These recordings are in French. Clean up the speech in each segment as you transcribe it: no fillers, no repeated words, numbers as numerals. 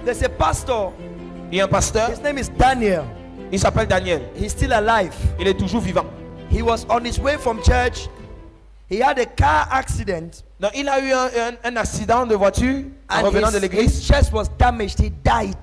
There's a pastor. Il y a un pasteur. His name is Daniel. Il s'appelle Daniel. He's still alive. Il est toujours vivant. He was on his way from church. He had a car accident. Donc, il a eu un accident de voiture en revenant de His l'église. chest was damaged. He died.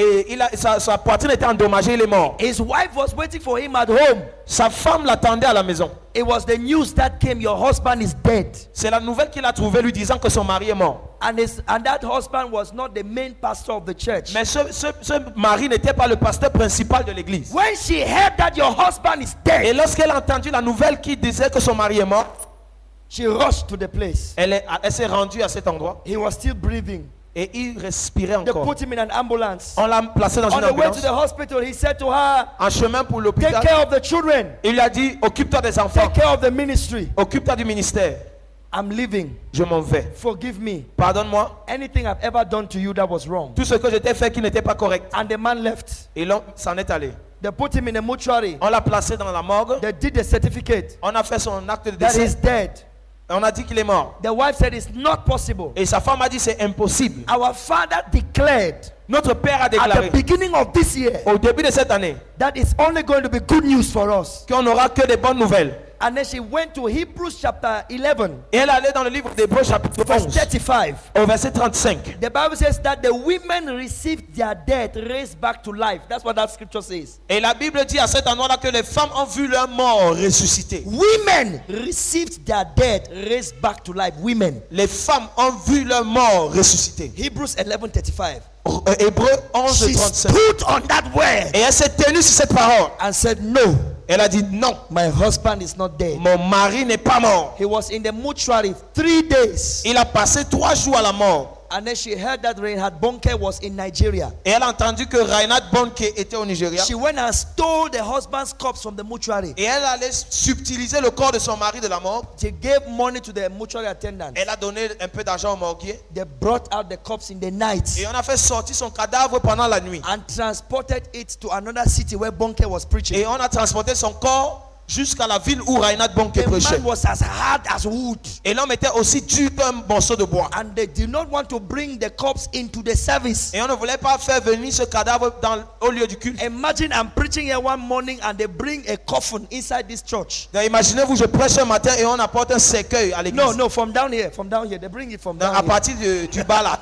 Et sa poitrine était endommagée, il est mort. His wife was waiting for him at home. Sa femme l'attendait à la maison. It was the news that came, your husband is dead. C'est la nouvelle qu'il a trouvée lui disant que son mari est mort. And that husband was not the main pastor of the church. Mais ce mari n'était pas le pasteur principal de l'église. When she heard that your husband is dead, Et lorsqu'elle a entendu la nouvelle qui disait que son mari est mort, she rushed to the place. elle s'est rendue à cet endroit. He was still breathing. Et il respirait They encore. put him in an ambulance. On l'a placé dans On une the way to ambulance. the hospital, he said to her, En chemin pour take l'hôpital, care of the children. il lui a dit, occupe-toi des enfants. Take care of the ministry. Occupe-toi du ministère. I'm leaving. Je m'en vais. Forgive me. Pardonne-moi. Anything I've ever done to you that was wrong. Tout ce que je t'ai fait qui n'était pas correct. And the man left. Et l'homme s'en est allé. They put him in a mortuary. On l'a placé dans la morgue. They did the certificate On a fait son acte de that décès. he's dead. On a dit qu'il est mort. The wife said it's not possible. Et sa femme a dit c'est impossible. Our father declared Notre père a at the déclaré beginning of this year au début de cette année that it's only going to be good news for us. qu'on n'aura que des bonnes nouvelles. And then she went to Hebrews chapter 11, Et elle allait dans le livre d'Hébreux chapitre verse 11 35. au verset 35. The Bible says that the women received their dead raised back to life. That's what that scripture says. Et la Bible dit à cet endroit-là que les femmes ont vu leur mort ressusciter. Women received their dead raised back to life. Women. Les femmes ont vu leur mort ressusciter. Hebrews 11:35. Hébreux 11, She 35. stood on that word Et elle s'est tenue sur cette parole. and said, "No, Elle a dit non, my husband is not dead." mon mari n'est pas mort. He was in the mortuary 3 days. Il a passé 3 jours à la mort. And then she heard that Reinhard Bonke was in Nigeria. Et elle a entendu que Reinhard Bonke était au Nigeria. She went and stole the husband's corpse from the mortuary. Et elle allait subtiliser le corps de son mari de la mort. She gave money to the mortuary attendant. Elle a donné un peu d'argent au morguier. They brought out the corpse in the night Et on a fait sortir son cadavre pendant la nuit. and transported it to another city where Bonke was preaching. Et on a transporté son corps jusqu'à la ville où Reinhard Bonke The prêchait. man was as hard as wood. Et l'homme était aussi dur qu'un morceau de bois. And they did not want to bring the corpse into the service. Et on ne voulait pas faire venir ce cadavre au lieu du culte. Imagine I'm preaching here one morning and they bring a coffin inside this church. Donc, imaginez-vous, je prêche un matin et on apporte un cercueil à l'église. No, from down here. They bring it from Donc, down à here. partir du bas là.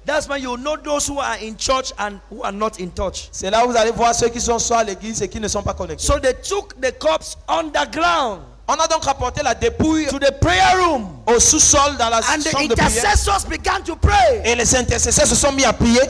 That's when you know those who are in church and who are not in touch. C'est là où vous allez voir ceux qui sont soit à l'église et qui ne sont pas connectés. So they took the corpse underground On a donc rapporté la dépouille to the prayer room. au sous-sol dans la And the chambre de prière. intercessors began to pray. Et les intercesseurs se sont mis à prier.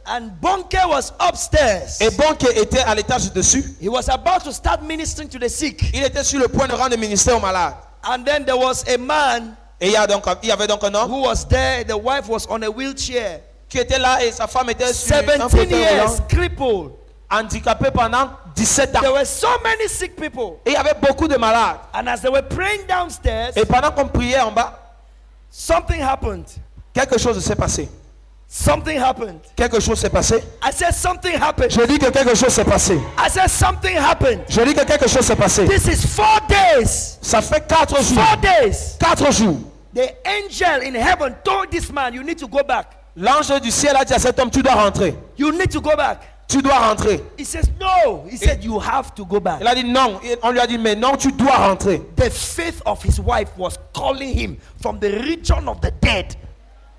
And Bonke was upstairs. Et Bonke était à l'étage dessus. He was about to start ministering to the sick. Il était sur le point de rendre ministère aux malades. And then there was a man Et il y avait donc un homme who was there. The wife was on a wheelchair. qui était là et sa femme était sur un 17 fauteuil years, roulant, crippled. handicapé pendant 17 ans. There were so many sick people. Et il y avait beaucoup de malades. And as they were praying downstairs, Et pendant qu'on priait en bas, something happened. quelque chose s'est passé. Something happened. Quelque chose s'est passé. I said something happened. Je dis que quelque chose s'est passé. I said something happened. Je dis que quelque chose s'est passé. This is 4 days. Ça fait 4 jours. 4 days. 4 jours. The angel in heaven told this man, you need to go back. L'ange du ciel a dit à cet homme, tu dois rentrer. You need to go back. Tu dois rentrer. He says, no. He said, you have to go back. Il a dit non. On lui a dit, mais non, tu dois rentrer. The faith of his wife was calling him from the region of the dead.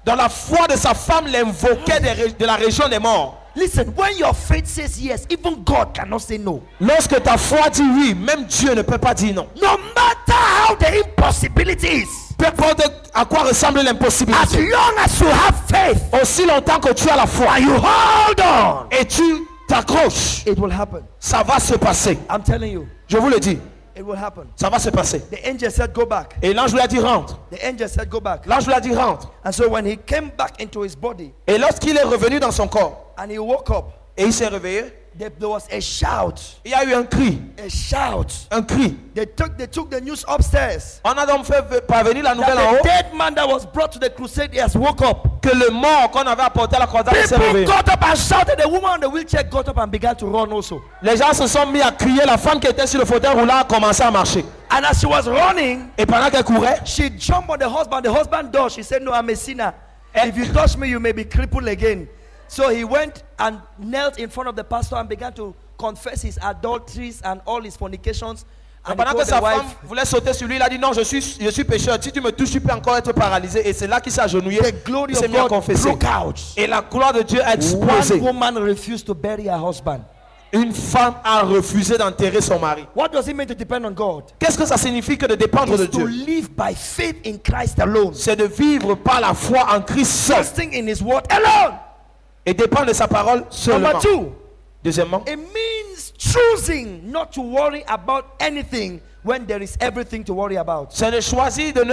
Dans la foi de sa femme, l'invoquait de la région des morts. Listen, when your faith says yes, even God cannot say no. Lorsque ta foi dit oui, même Dieu ne peut pas dire non. No matter how the impossibility is, Peu importe à quoi ressemble as l'impossibilité. long as you have faith Aussi longtemps que tu as la foi and you hold on, et tu t'accroches, it will happen. ça va se passer. I'm telling you, Je vous le dis, it will happen. ça va se passer. The angel said, go back. Et l'ange lui a dit rentre. The angel said, go back. L'ange lui a dit rentre. And so when he came back into his body Et lorsqu'il est revenu dans son corps and he woke up, et il s'est réveillé, there was a shout. il y a eu un cri. A shout. Un cri. They took the news upstairs. On a donc fait parvenir la nouvelle en That the haut dead man that was brought to the crusade has woke up. que le mort qu'on avait apporté à la croisade s'est People réveillé. got up and shouted. The woman on the wheelchair got up and began to run also. Les gens se sont mis à crier. La femme qui était sur le fauteuil roulant a commencé à marcher. And as she was running, Et pendant qu'elle courait, she jumped on the husband. The husband door. She said, no, I'm a sinner. If you touch me, you may be crippled again. So he went and knelt in front of the pastor and began to confess his adulteries and all his fornications. And he Pendant que told the sa femme wife, voulait sauter sur lui, il a dit non, je suis pécheur. Si tu me touches, tu peux encore être paralysé. Et c'est là qu'il s'est agenouillé. the glory Il s'est of mis à God confesser. broke out. Et la gloire de Dieu a One explosé. woman refused to bury her husband. Une femme a refusé d'enterrer son mari. What does it mean to depend on God? Qu'est-ce que ça signifie que de dépendre de It's to Dieu? live by faith in Christ alone. C'est de vivre par la foi en Christ seul. Trusting in his word alone. Et dépendre de sa parole seulement. Number 2, Deuxièmement, it means choosing not to worry about anything when there is everything to worry about. c'est de choisir de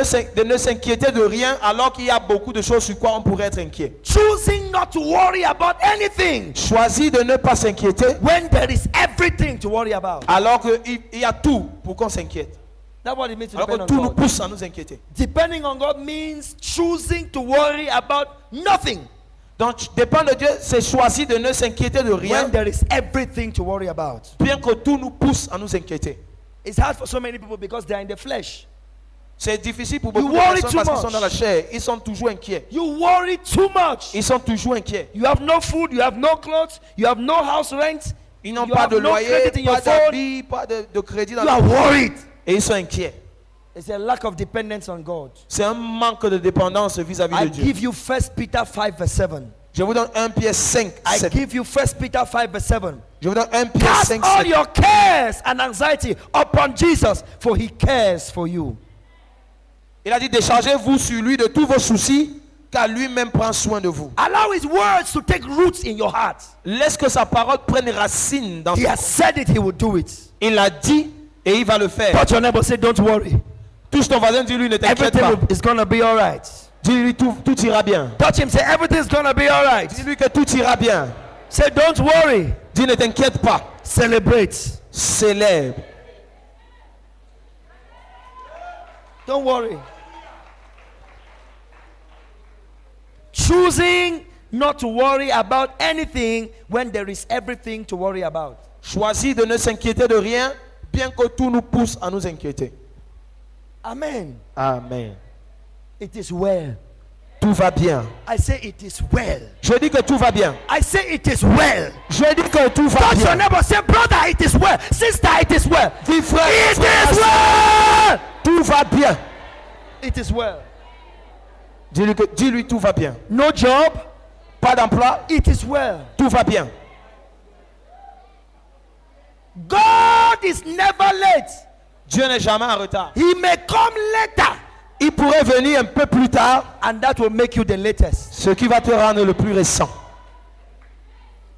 ne s'inquiéter de rien alors qu'il y a beaucoup de choses sur quoi on pourrait être inquiet. Choosing not to worry about anything Choisir de ne pas s'inquiéter when there is everything to worry about. alors qu'il y a tout pour qu'on s'inquiète. That's what it means to Alors depend que tout on nous God. pousse à nous inquiéter. Depending on God means choosing to worry about nothing Donc, dépendre de Dieu, c'est choisir de ne s'inquiéter de rien, when there is everything to worry about. bien que tout nous pousse à nous inquiéter. It's hard for so many people because they are in the flesh. C'est difficile pour beaucoup de worry personnes too parce qu'ils sont much. dans la chair. Ils sont toujours inquiets. You worry too much. Ils sont toujours inquiets. You have no food, you have no clothes, you have no house rent, Ils n'ont you pas have de no loyer, credit in your pas phone. d'habits, pas de crédit dans You are worried. Et ils sont inquiets. It's a lack of dependence on God. C'est un manque de dépendance vis-à-vis I de Dieu. give you 1 Peter 5 verse 7. Je vous donne 1 Pierre 5, I 7. give you 1 Peter 5 verse 7. Je vous donne 1 Pierre Cast 5, all 7. your cares and anxiety upon Jesus, for he cares for you. Il a dit, déchargez-vous sur lui de tous vos soucis, car lui-même prend soin de vous. Allow his words to take roots in your heart. Laisse que sa parole prenne racine dans He ton has said it, he will do it. Il l'a dit et il va le faire. Touch your neighbor, say, don't worry. Touche ton voisin, dis-lui, ne t'inquiète pas. Everything is going to be all right. Dis-lui, tout ira bien. Touch him, say, everything's going to be all right. Dis-lui que tout ira bien. Say, don't worry. Dis, ne t'inquiète pas. Celebrate. Célèbre. Don't worry. Choosing not to worry about anything when there is everything to worry about. Choisis de ne s'inquiéter de rien, bien que tout nous pousse à nous inquiéter. Amen. Amen. It is well. Tout va bien. I say it is well. Je dis que tout va bien. I say it is well. Je dis que tout va Touch your bien. neighbor, say, brother, it is well. Sister, it is well. Dis frère, It frère, is sœur, well. tout va bien. It is well. Dis-lui tout va bien. No job. Pas d'emploi, It is well. tout va bien. God is never late. Dieu n'est jamais en retard. He may come later, Il pourrait venir un peu plus tard, and that will make you the latest. ce qui va te rendre le plus récent.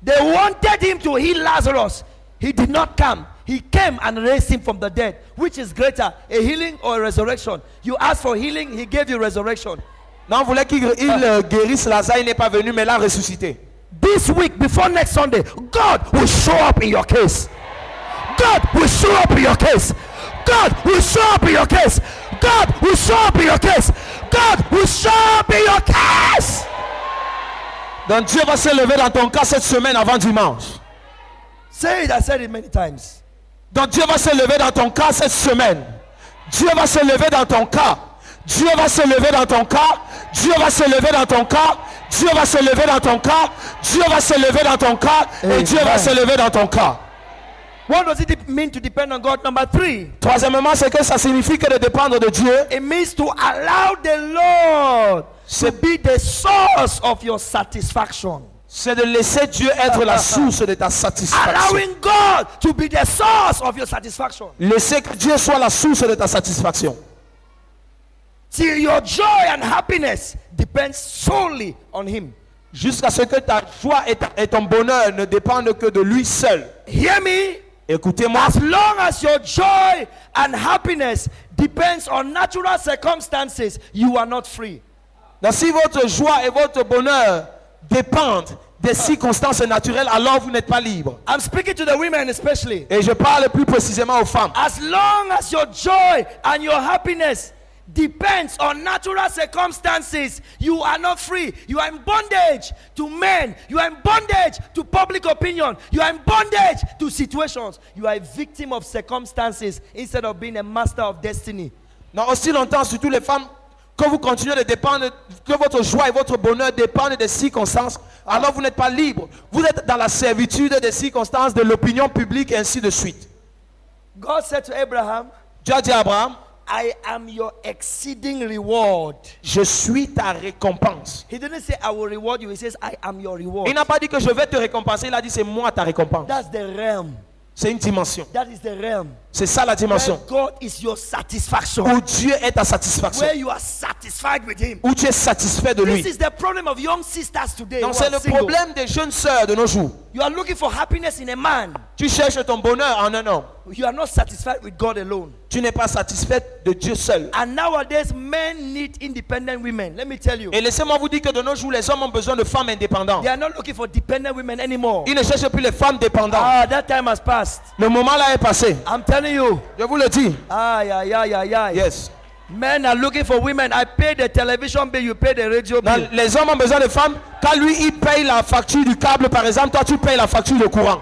They wanted him to heal Lazarus. He did not come. He came and raised him from the dead. Which is greater, a healing or a resurrection? You asked for healing, he gave you resurrection. Non, on voulait qu'il guérisse Lazare, il n'est pas venu, mais l'a ressuscité. This week, before next Sunday, God will show up in your case. God will show up in your case. God will show up in your case. God will show up in your case. God will show up in your case. Donc Dieu va se lever dans ton cas cette semaine avant dimanche. Say it, I said it many times. Donc Dieu va se lever dans ton cas cette semaine. Dieu va se lever dans ton cas. Dieu va se lever dans ton cas. Dieu va se lever dans ton cas. Dieu va se lever dans ton cas. Dieu va se lever dans ton cas. Et Dieu va se lever dans ton cas. What does it mean to depend on God? Number 3. Troisièmement, c'est que ça signifie que de dépendre de Dieu, It means to allow the Lord to be the source of your satisfaction. c'est de laisser Dieu être la source de ta satisfaction. Allowing God to be the source of your satisfaction. Laisser que Dieu soit la source de ta satisfaction. Till your joy and happiness depends solely on Him. Jusqu'à ce que ta joie et ton bonheur ne dépendent que de lui seul. Hear me? Écoutez-moi. As long as your joy and happiness depends on natural circumstances, you are not free. Donc, si votre joie et votre bonheur dépendent des circonstances naturelles, alors vous n'êtes pas libre. I'm speaking to the women especially. Et je parle plus précisément aux femmes. As long as your joy and your happiness depends on natural circumstances, you are not free. You are in bondage to men. You are in bondage to public opinion. You are in bondage to situations. You are a victim of circumstances instead of being a master of destiny. Donc, aussi longtemps, surtout les femmes, que vous continuez de dépendre, que votre joie et votre bonheur dépendent des circonstances, alors vous n'êtes pas libre. Vous êtes dans la servitude des circonstances, de l'opinion publique et ainsi de suite. God said to Abraham, Dieu a dit à Abraham, I am your exceeding reward. je suis ta récompense. He didn't say I will reward you. He says I am your reward. Il n'a pas dit que je vais te récompenser, il a dit c'est moi ta récompense. That's the realm. C'est une dimension. That is the realm. C'est ça la Where dimension. God is your satisfaction. Où Dieu est ta satisfaction. Where you are satisfied with Him. Où tu es satisfait de This lui. is the problem of young sisters today. Donc who c'est are le single. problème des jeunes sœurs de nos jours. You are looking for happiness in a man. Tu cherches ton bonheur en un homme. You are not satisfied with God alone. Tu n'es pas satisfait de Dieu seul. And nowadays, men need independent women. Let me tell you. Et laissez-moi vous dire que de nos jours, les hommes ont besoin de femmes indépendantes. They are not looking for dependent women anymore. Ils ne cherchent plus les femmes dépendantes. Ah, that time has passed. Le moment là est passé. I'm telling you. Je vous le dis. Yeah. Yes. Men are looking for women. I pay the television bill, you pay the radio Non, bill. les hommes ont besoin de femmes. Quand lui, il paye la facture du câble, par exemple, toi, tu payes la facture de courant.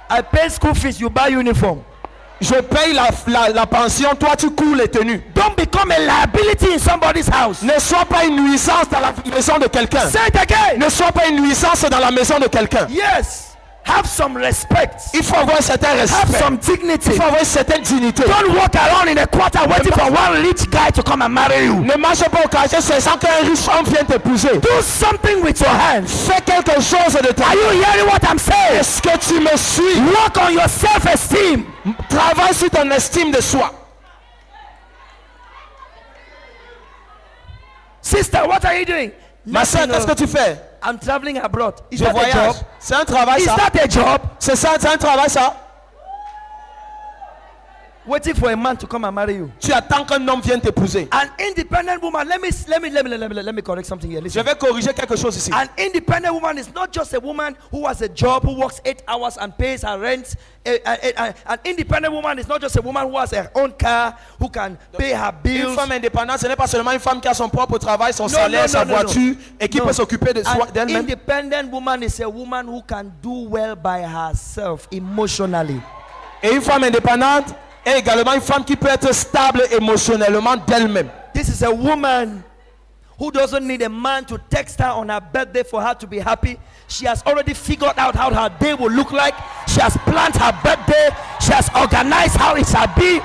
I pay school fees, you buy uniform. Je paye la pension, toi, tu cours les tenues. Don't become a liability in somebody's house. Ne sois pas une nuisance dans la maison de quelqu'un. Say it again. Ne sois pas une nuisance dans la maison de quelqu'un. Yes. Have some respect. Il faut avoir un certain Have respect. some dignity. Il faut avoir une certaine dignité. Don't walk around in a quarter waiting for one rich guy to come and marry you. Ne marche pas au quartier sans qu'un riche homme vienne t'épouser. Do something with your hands. Fais quelque chose de ta Are you hearing what I'm saying? Est-ce que tu me suis? Work on your self-esteem. Travaille sur ton estime de soi. Sister, what are you doing? Ma soeur, qu'est-ce que tu fais? I'm traveling abroad. Is Je that a voyage. job? C'est un travail Is ça. that a job? C'est ça, c'est un travail ça. Waiting for a man to come and marry you. Tu attends qu'un homme vienne t'épouser. An independent woman. Let me correct something here. Je Listen. vais corriger quelque chose ici. An independent woman is not just a woman who has a job, who works 8 hours and pays her rent. An independent woman is not just a woman who has her own car, who can pay her Une bills. femme indépendante, ce n'est pas seulement une femme qui a son propre travail, son salaire, sa voiture et qui No. peut s'occuper de soi, An d'elle-même. independent woman is a woman who can do well by herself emotionally. Et une femme indépendante est également une femme qui peut être stable émotionnellement d'elle-même. This is a woman who doesn't need a man to text her on her birthday for her to be happy. She has already figured out how her day will look like. She has planned her birthday. She has organized how it shall be.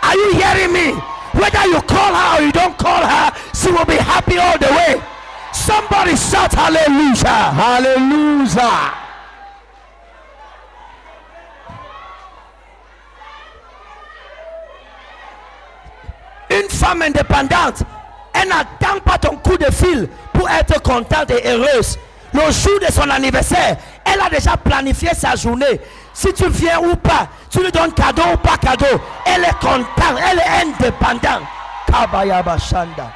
Are you hearing me? Whether you call her or you don't call her, she will be happy all the way. Somebody shout hallelujah. Alléluia. Une femme indépendante, elle n'attend pas ton coup de fil pour être contente et heureuse. Le jour de son anniversaire, elle a déjà planifié sa journée. Si tu viens ou pas, tu lui donnes cadeau ou pas cadeau, elle est contente, elle est indépendante. Kabayaba Shanda.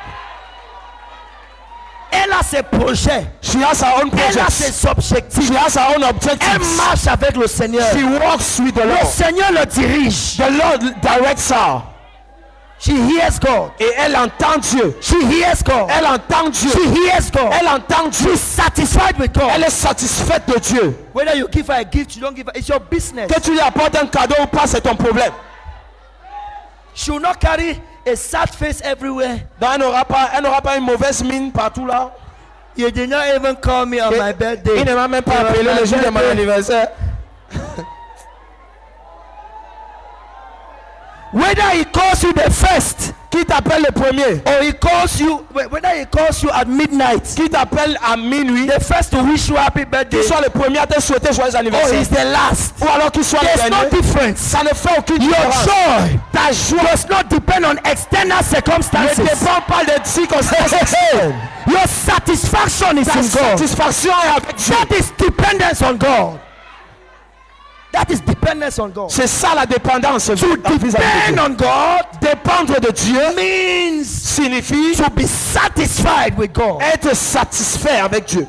Elle a ses projets, She has her own elle a projects. ses objectifs. She has her own Elle objectives. marche avec le Seigneur. She walks with the Le Lord. Seigneur le dirige. The Lord directs her. She hears God. Et elle entend Dieu. She hears God. Elle entend Dieu. She hears God. Elle entend Dieu. She's satisfied with God. Elle est satisfaite de Dieu. Whether you give her a gift, you don't give her, it's your business. Que tu lui apportes un cadeau ou pas, c'est ton problème. She will not carry a sad face everywhere. Donc elle n'aura pas une mauvaise mine partout là. You did not even call me on my birthday. Il ne m'a même pas You appelé are le my jour de mon birthday. anniversaire. Whether he calls you the first Qui t'appelle le premier? or he calls you, whether he calls you at midnight, Qui t'appelle à minuit? the first to wish you happy birthday, Qu'il soit le premier à te souhaiter joyeux or anniversaire. he's the last. Ou alors qu'il soit le There's no dernier. difference. Ça ne fait aucune Your différence. joy Ta joie does not depend on external ne circumstances. dépend pas des circonstances externes. Your satisfaction is Ta in God. satisfaction est avec Dieu. That is dependence on God. That is dependence on God. C'est ça la dépendance. To vis-à-vis de depend Dieu. on God Dépendre de Dieu means signifie to be satisfied with God. être satisfait avec Dieu.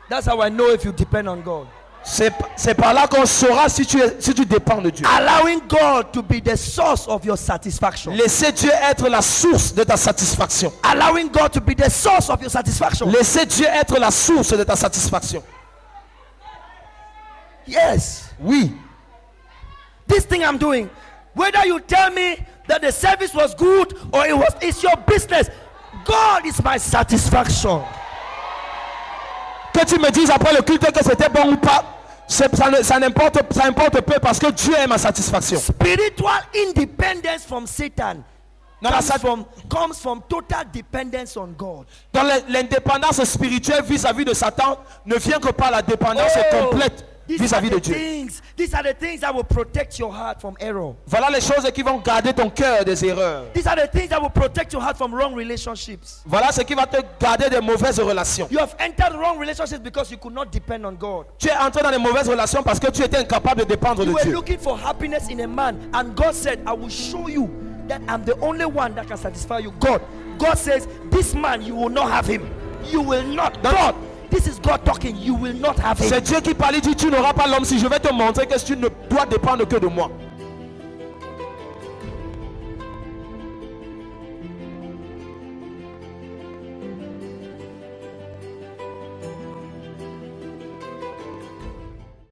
That's how I know if you depend on God. C'est par là qu'on saura si tu dépends de Dieu. Allowing God to be the source of your satisfaction. Laissez Dieu être la source de ta satisfaction. Allowing God to be the source of your satisfaction. Laissez Dieu être la source de ta satisfaction. Yes. Oui. This thing I'm doing, whether you tell me that the service was good or it's your business. God is my satisfaction. Que tu me dises après le culte que c'était bon ou pas, ça importe peu parce que Dieu est ma satisfaction. Spiritual independence from Satan Dans comes from total dependence on God. Dans l'indépendance spirituelle vis-à-vis de Satan ne vient que par la dépendance complète vis-à-vis de Dieu. These are the things that will protect your heart from error. Voilà les choses qui vont garder ton cœur des erreurs. These are the things that will protect your heart from wrong relationships. Voilà ce qui va te garder des mauvaises relations. You have entered wrong relationships because you could not depend on God. Tu es entré dans les mauvaises relations parce que tu étais incapable de dépendre de You were Dieu. looking for happiness in a man, and God said, I will show you that I'm the only one that can satisfy you. God says, this man, you will not have him. You will not. God, this is God talking. You will not have him. C'est Dieu qui parle, il dit tu n'auras pas l'homme si je vais te montrer que tu ne dois dépendre que de moi.